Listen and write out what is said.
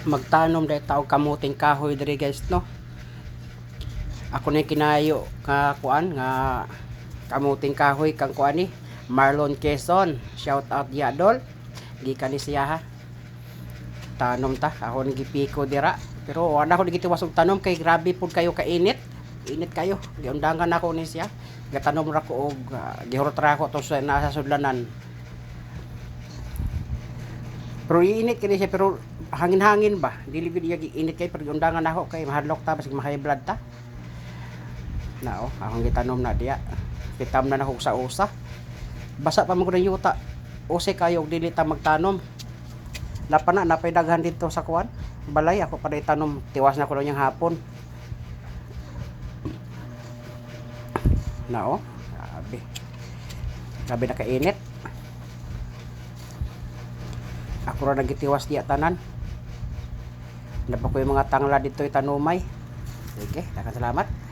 magtanom dahil tao kamuting kahoy diri guys no. Ako na kinayo nga kuan nga kamuting kahoy kang kuan ni Marlon Quezon. Shout out Yadol. Gikan ni siya ha. Tanom ta ako ni gipiko dira. Pero wala ko gitiwas og tanom kay grabe pud kayo kainit. Init kayo. Giundangan ako ni siya. Gatanom ra ko og gihurot ra ko to sa nasa sudlanan. Pero init kini siya pero hangin-hangin ba? Dili gid iya init kay pero giundangan ako kay mahadlok ta basig ma-high blood ta. Nao, akong gitanom na diya. Kitam na nako sa usa. Basa pa man ko ng yuta. Use kayo og dili ta magtanom. Napana napay daghan dito sa kuan. Balay ako pa tanom. Tiwas na ko lang yung hapon. Nao, grabe. Grabe na kainit. Ako ra nagitiwas diya tanan. Napa ko yung mga tangla dito itanumay. Sige, salamat.